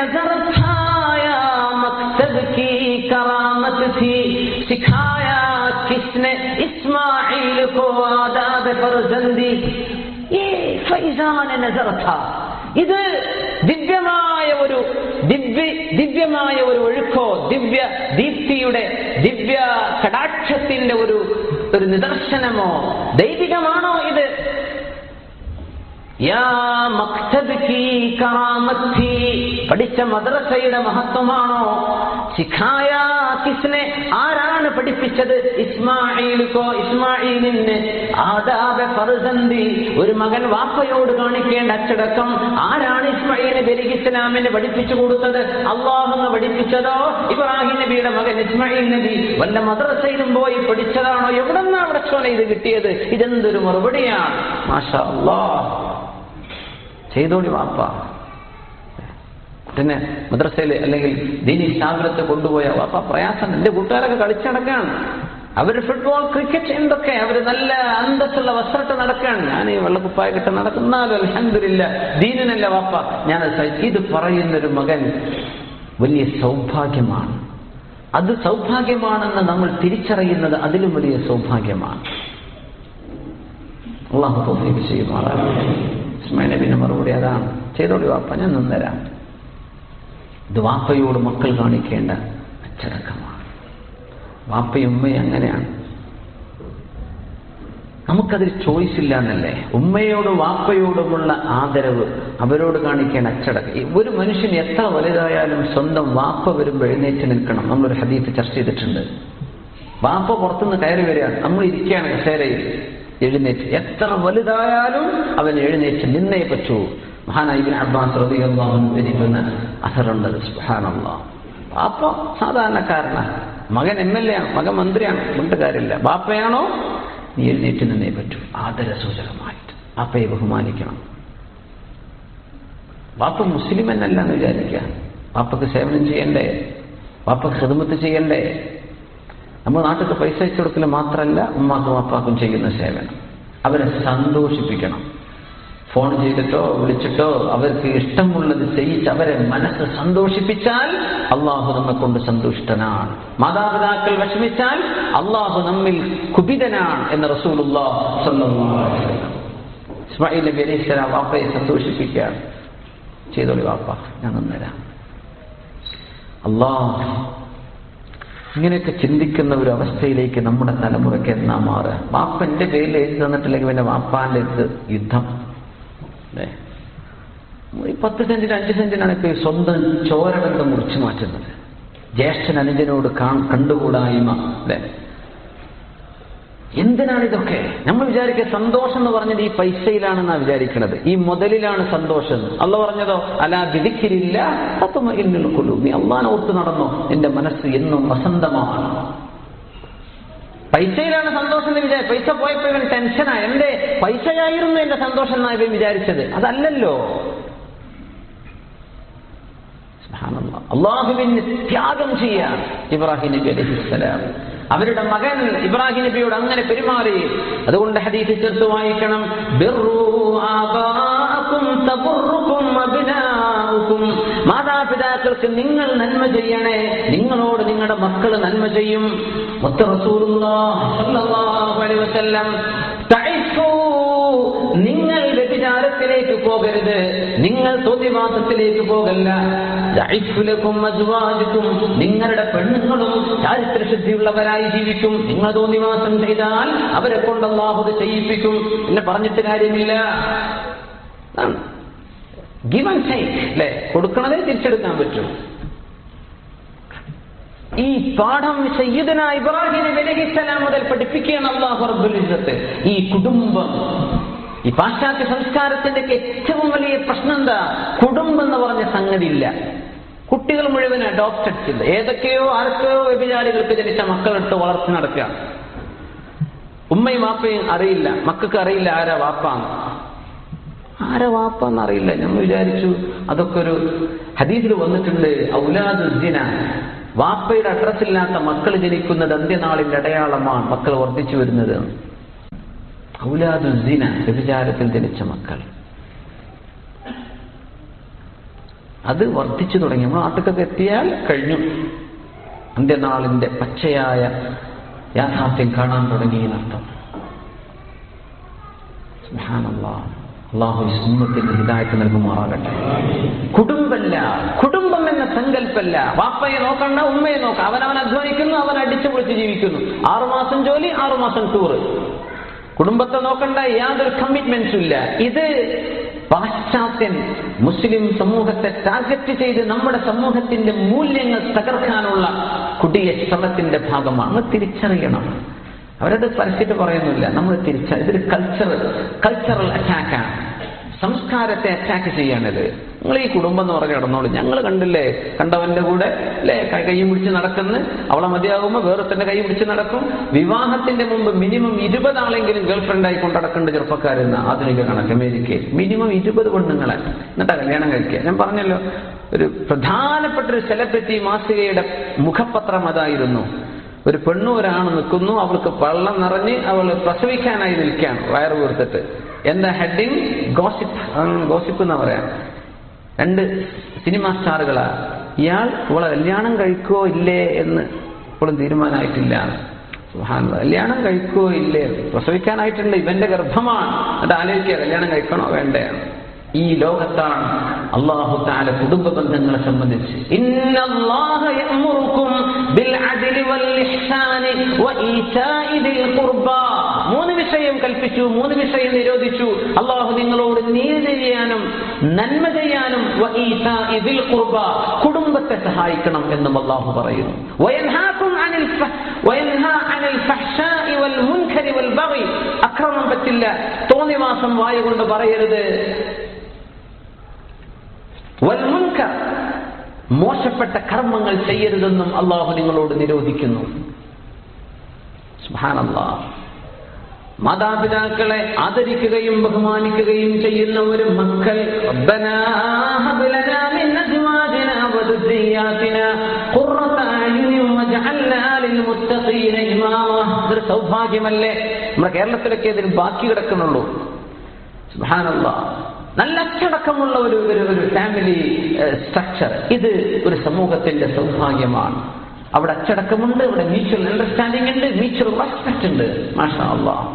नजरत था या मकसद की करामत थी सिखाया किसने इस्माइल को आदाब फरजंदी ये फैजान नजर था ഇത് ദിവ്യമായ ഒരു ഒഴുക്കോ ദിവ്യ ദീപ്തിയുടെ ദിവ്യ കടാക്ഷത്തിന്റെ ഒരു നിദർശനമോ ദൈവികമാണോ ഇത് യാ മക്തബ് കി കറാമത് ഥി പഠിച്ച മദ്രസയുടെ മഹത്വമാണോ സിഖായ കിസ്നെ ആരാണ് പഠിപ്പിച്ചത് ഇസ്മാഈലിന് ആദാബ് ഫർസന്ദി ഒരു മകൻ വാപ്പയോട് കാണിക്കേണ്ട അച്ചടക്കം ആരാണ് ഇസ്മാഈൽ നബി അലൈഹിസ്സലാമിനെ പഠിപ്പിച്ചു കൊടുത്തത് അല്ലാഹു പഠിപ്പിച്ചതോ ഇബ്രാഹിം നബിയുടെ മകൻ ഇസ്മാഈൽ നബി വല്ല മദ്രസയിലും പോയി പഠിച്ചതാണോ എവിടെന്നാ പഠിച്ചോനെ ഇത് കിട്ടിയത് ഇതെന്തൊരു മറുപടിയാണ് മാഷാ അല്ലാഹ് ചെയ്തോളി വാപ്പ പിന്നെ മദ്രസയിൽ അല്ലെങ്കിൽ ദീനി സ്ഥാപനത്തെ കൊണ്ടുപോയ വാപ്പ പ്രയാസം എന്റെ കൂട്ടുകാരൊക്കെ കളിച്ചടക്കാണ് അവര് ഫുട്ബോൾ ക്രിക്കറ്റ് എന്തൊക്കെ അവര് നല്ല അന്തസ്സുള്ള വസ്ത്രത്തെ നടക്കാണ് ഞാൻ ഈ വെള്ളക്കുപ്പായിക്കിട്ട് നടക്കുന്നാലും അൽഹംദുലില്ലാ ദീനിനല്ല വാപ്പ ഞാൻ ഇത് പറയുന്നൊരു മകൻ വലിയ സൗഭാഗ്യമാണ് അത് സൗഭാഗ്യമാണെന്ന് നമ്മൾ തിരിച്ചറിയുന്നത് അതിലും വലിയ സൗഭാഗ്യമാണ് അല്ലാഹു തൗഫീഖ് ചെയ്യുമാറാകട്ടെ ഇസ്മാഈൽ നബിയുടെ മറുപടി അതാണ് ചെയ്തോളി വാപ്പ ഞാൻ നിന്നരാം ഇത് വാപ്പയോട് മക്കൾ കാണിക്കേണ്ട അച്ചടക്കമാണ് വാപ്പയും ഉമ്മയും അങ്ങനെയാണ് നമുക്കതിൽ ചോയ്സ് ഇല്ല എന്നല്ലേ ഉമ്മയോടും വാപ്പയോടുമുള്ള ആദരവ് അവരോട് കാണിക്കേണ്ട അച്ചടക്കം ഒരു മനുഷ്യൻ എത്ര വലുതായാലും സ്വന്തം വാപ്പ വരുമ്പോൾ എഴുന്നേറ്റ് നിൽക്കണം നമ്മളൊരു ഹദീസ് ചർച്ച ചെയ്തിട്ടുണ്ട് വാപ്പ പുറത്തുനിന്ന് കയറി വരികയാണ് നമ്മൾ ഇരിക്കുകയാണ് കസേരയിൽ എഴുന്നേറ്റ് എത്ര വലുതായാലും അവൻ എഴുന്നേറ്റ് നിന്നേ പറ്റൂ മഹാനായ ഇബ്നു അബ്ബാസ് റളിയല്ലാഹു അൻഹു ധരിക്കുന്ന അസറുണ്ട് സുബ്ഹാനല്ലാഹ് വാപ്പ സാധാരണക്കാരനാണ് മകൻ MLA ആണ് മകൻ മന്ത്രിയാണ് പറഞ്ഞിട്ട് കാര്യമില്ല ബാപ്പയാണോ നീ എഴുന്നേറ്റ് നിന്നേ പറ്റൂ ആദര സൂചകമായിട്ട് ബാപ്പയെ ബഹുമാനിക്കണം ബാപ്പ മുസ്ലിം എന്നല്ല എന്ന് വിചാരിക്കുക ബാപ്പക്ക് സേവനം ചെയ്യണ്ടേ ബാപ്പക്ക് ഖിദ്മത്ത് ചെയ്യണ്ടേ നമ്മൾ നാട്ടിൽ പൈസ അയച്ചു കൊടുക്കൽ മാത്രമല്ല ഉമ്മാക്കും വാപ്പാക്കും ചെയ്യുന്ന സേവനം അവരെ സന്തോഷിപ്പിക്കണം ഫോൺ ചെയ്തിട്ടോ വിളിച്ചിട്ടോ അവർക്ക് ഇഷ്ടമുള്ളത് ചെയ്യിച്ച് അവരെ മനസ്സ് സന്തോഷിപ്പിച്ചാൽ അള്ളാഹു നമ്മെ കൊണ്ട് സന്തുഷ്ടനാണ് മാതാപിതാക്കൾ വിഷമിച്ചാൽ അള്ളാഹു നമ്മിൽ കുപിതനാണ് എന്ന് റസൂലുള്ളാഹി സ്വല്ലല്ലാഹു അലൈഹി വസല്ലം ഇസ്മാഈൽ നബി അലൈഹിസ്സലാം വാപ്പയെ സന്തോഷിപ്പിക്കുകയാണ് ചെയ്തോളി വാപ്പ ഞാൻ നിന്നരാം അള്ളാഹ് ഇങ്ങനെയൊക്കെ ചിന്തിക്കുന്ന ഒരു അവസ്ഥയിലേക്ക് നമ്മുടെ തലമുറയ്ക്ക് എന്നാ മാറുക വാപ്പന്റെ പേരിൽ എഴുതി തന്നിട്ടില്ലെങ്കിൽ പിന്നെ വാപ്പാന്റെ യുദ്ധം അല്ലേ 10 സെന്റിന് 5 സെന്റിനാണ് ഇപ്പൊ സ്വന്തം ചോരബന്ധം മുറിച്ചു മാറ്റുന്നത് ജ്യേഷ്ഠൻ അനുജനോട് കണ്ടുകൂടായ്മ അല്ലെ എന്തിനാണ് ഇതൊക്കെ നമ്മൾ വിചാരിക്കുക സന്തോഷം എന്ന് പറഞ്ഞത് ഈ പൈസയിലാണെന്നാ വിചാരിക്കുന്നത് ഈ മുതലിലാണ് സന്തോഷം അള്ളാഹു പറഞ്ഞതോ അലാ ബിദിക്രില്ലാഹി തത്മഇന്നുൽ ഖുലൂബ് നീ അള്ളാഹനെ ഓർത്ത് നടന്നോ എന്റെ മനസ്സ് എന്നും വസന്തമാണ് പൈസയിലാണ് സന്തോഷം എന്ന് വിചാരിച്ചു പൈസ പോയപ്പോ ഇവൻ ടെൻഷനായി എന്റെ പൈസയായിരുന്നു എന്റെ സന്തോഷം എന്നാണ് ഇവൻ വിചാരിച്ചത് അതല്ലല്ലോ സുബ്ഹാനല്ലാഹ് അല്ലാഹുവിന് ത്യാഗം ചെയ്യാൻ ഇബ്രാഹിം നബി അലൈഹിസ്സലാം അവരുടെ മകൻ ഇബ്രാഹിം നബിയോട് അങ്ങനെ പെരുമാറി അതുകൊണ്ട് ഹദീസ് ചേർത്ത് വായിക്കണം ബിർറു ആബാഅകും തബറുകും അബ്നാഉകും മാതാപിതാക്കൾക്ക് നിങ്ങൾ നന്മ ചെയ്യണേ നിങ്ങളോട് നിങ്ങളുടെ മക്കൾ നന്മ ചെയ്യും മുത്ത റസൂലുള്ളാഹി സ്വല്ലല്ലാഹു അലൈഹി വസല്ലം തഇഫു നിങ്ങൾ വ്യഭിചാരത്തിലേക്ക് പോകരുത് നിങ്ങൾ തോന്നിവാസത്തിലേക്ക് പോകല്ല തഇഫുലകും അസ്വാജുകും നിങ്ങളുടെ പെണ്ണുങ്ങളും ചാരിത്രശുദ്ധിയുള്ളവരായി ജീവിക്കും നിങ്ങൾ തോന്നിവാസം ചെയ്താൽ അവരെ കൊണ്ട് അല്ലാഹു ചെയ്യിപ്പിക്കും പിന്നെ പറഞ്ഞിട്ട് കാര്യമില്ല ഗിവ് ആൻഡ് ടേക്ക് അല്ലേ കൊടുക്കണതേ തിരിച്ചെടുക്കാൻ പറ്റും ഈ പാഠം സയ്യിദുന ഇബ്രാഹിം നബി അലൈഹിസ്സലാം മുതൽ പഠിപ്പിക്കുകയാണ് അല്ലാഹു റബ്ബുൽ ഇസ്സത്ത് ഈ കുടുംബം ഈ പാശ്ചാത്യ സംസ്കാരത്തിന്റെ ഏറ്റവും വലിയ പ്രശ്നം എന്താ കുടുംബം എന്ന് പറഞ്ഞ സംഗതി ഇല്ല കുട്ടികൾ മുഴുവൻ അഡോപ്റ്റഡ് ഇല്ല ഏതൊക്കെയോ ആർക്കെയോ വ്യഭിചാരികൾക്ക് ജനിച്ച മക്കളിട്ട് വളർത്തി നടക്കുക ഉമ്മയും വാപ്പയും അറിയില്ല മക്കൾക്ക് അറിയില്ല ആരാ വാപ്പാന്ന് അറിയില്ല നമ്മൾ വിചാരിച്ചു അതൊക്കെ ഒരു ഹദീസിൽ വന്നിട്ടുണ്ട് ഔലാദുദ്ദിന വാപ്പയുടെ അഡ്രസ് ഇല്ലാത്ത മക്കൾ ജനിക്കുന്നത് അന്ത്യനാളിന്റെ അടയാളമാണ് മക്കൾ വർദ്ധിച്ചു വരുന്നത് ഔലാദുദ്ദിന വ്യഭിചാരത്തിൽ ജനിച്ച മക്കൾ അത് വർദ്ധിച്ചു തുടങ്ങി. നമ്മൾ നാട്ടിലൊക്കെ എത്തിയാൽ കഴിഞ്ഞു. അന്ത്യനാളിന്റെ പച്ചയായ യാഥാർത്ഥ്യം കാണാൻ തുടങ്ങി എന്നർത്ഥം. സുബ്ഹാനല്ലാഹ്. അല്ലാഹു ഈ ഉമ്മത്തിന് ഹിദായത്ത് നൽകുമാറാകട്ടെ. കുടുംബമല്ല, കുടുംബം എന്ന സങ്കല്പമല്ല. വാപ്പയെ നോക്കണ്ട, ഉമ്മയെ നോക്കാം. അവനവൻ അധ്വാനിക്കുന്നു, അവൻ അടിച്ചു പൊളിച്ച് ജീവിക്കുന്നു. 6 മാസം ജോലി, 6 മാസം ടൂറ്. കുടുംബത്തെ നോക്കണ്ട, യാതൊരു കമ്മിറ്റ്മെന്റ്സും ഇല്ല. ഇത് പാശ്ചാത്യൻ മുസ്ലിം സമൂഹത്തെ ടാർഗറ്റ് ചെയ്ത് നമ്മുടെ സമൂഹത്തിന്റെ മൂല്യങ്ങൾ തകർക്കാനുള്ള കൊടിയ ശ്രമത്തിന്റെ ഭാഗമാണ്. തിരിച്ചറിയണം. അവരത് പരസ്യമായിട്ട് പറയുന്നില്ല, നമ്മൾ ഇതൊരു കൾച്ചറൽ അറ്റാക്കാണ്. സംസ്കാരത്തെ അറ്റാക്ക് ചെയ്യാണിത്. നിങ്ങൾ ഈ കുടുംബം എന്ന് പറഞ്ഞ് കിടന്നോളൂ. ഞങ്ങൾ കണ്ടില്ലേ, കണ്ടവന്റെ കൂടെ അല്ലേ കൈ പിടിച്ച് നടക്കുന്നു, അവളെ മതിയാകുമ്പോൾ വേറെ തന്നെ കൈ പിടിച്ച് നടക്കും. വിവാഹത്തിന്റെ മുമ്പ് മിനിമം 20 ആളെങ്കിലും ഗേൾഫ്രണ്ടായി കൊണ്ടടക്കേണ്ട ചെറുപ്പക്കാരെന്ന ആധുനിക കണക്ക് അമേരിക്കയിൽ മിനിമം 20 പെണ്ണുങ്ങളെ എന്നിട്ടാ കല്യാണം കഴിക്കുക. ഞാൻ പറഞ്ഞല്ലോ, ഒരു പ്രധാനപ്പെട്ട ഒരു സെലിബ്രിറ്റി മാസികയുടെ മുഖപത്രം അതായിരുന്നു. ഒരു പെണ്ണും ഒരാണ് നിൽക്കുന്നു, അവൾക്ക് പള്ളം നിറഞ്ഞ് അവൾ പ്രസവിക്കാനായി നിൽക്കുകയാണ് വയറ് വീർത്തിട്ട്. എന്താ ഹെഡിങ്? ഗോസിപ്പ് എന്നാ പറയാം. 2 സിനിമാ സ്റ്റാറുകളാ. ഇയാൾ ഇവളെ കല്യാണം കഴിക്കോ ഇല്ലേ എന്ന് ഇപ്പോഴും തീരുമാനമായിട്ടില്ല. സുബ്ഹാനല്ലാഹ്. കല്യാണം കഴിക്കോ ഇല്ലേ, പ്രസവിക്കാനായിട്ടുണ്ട്, ഇവന്റെ ഗർഭമാണ്. അത് ആലോചിക്കുക, കല്യാണം കഴിക്കണോ വേണ്ടയാണ്. ഈ ലോകത്താണ് അല്ലാഹു തആല കുടുംബ ബന്ധങ്ങളെ സംബന്ധിച്ച് ഇന്നല്ലാഹ യഅ്മുറുകും ബിൽ അദ്ലി വൽ ഇഹ്സാനി വ ഈതാഇ ദിൽ ഖുർബാ. 3 വിഷയം കൽപ്പിച്ചു, 3 വിഷയം നിരോധിച്ചു. അല്ലാഹു നിങ്ങളോട് നീതി ചെയ്യാനും നന്മ ചെയ്യാനും വ ഈതാഇ ദിൽ ഖുർബാ, കുടുംബത്തെ സഹായിക്കണം എന്നും അല്ലാഹു പറയുന്നു. വയൻഹാകും അനിൽ ഫഹ്ശാഇ വൽ മുൻകരി വൽ ബഗി, അക്രമം പറ്റില്ല, തോന്നിവാസം വായ കൊണ്ട് പറയരുത്. വൽമുൻകർ, മോശപ്പെട്ട കർമ്മങ്ങൾ ചെയ്യരുതെന്നും അല്ലാഹു നിങ്ങളോട് നിരോധിക്കുന്നു. സുബ്ഹാനല്ലാഹ്. മാതാപിതാക്കളെ ആദരിക്കുകയും ബഹുമാനിക്കുകയും ചെയ്യുന്ന ഒരു മക്കൾ, റബ്ബനാ ഹബ് ലനാ മിൻ അസ്വാജിനാ വദുർരിയാതിനാ ഖുർറത അയുനിൻ വജഅൽനാ ലിൽ മുത്തഖീന ഇമാമ. ഇതൊരു സൗഭാഗ്യമല്ലേ? നമ്മുടെ കേരളത്തിലൊക്കെ ഇതിന് ബാക്കി കിടക്കുന്നുള്ളൂ. സുബ്ഹാനല്ലാഹ്. നല്ല അച്ചടക്കമുള്ള ഒരു ഫാമിലി സ്ട്രക്ചർ, ഇത് ഒരു സമൂഹത്തിന്റെ സൗഭാഗ്യമാണ്. അവിടെ അച്ചടക്കമുണ്ട്, അവിടെ മ്യൂച്വൽ അണ്ടർസ്റ്റാൻഡിംഗ് ഉണ്ട്, മ്യൂച്വൽ റെസ്പെക്ട് ഉണ്ട്. മാഷാ അല്ലാഹ്.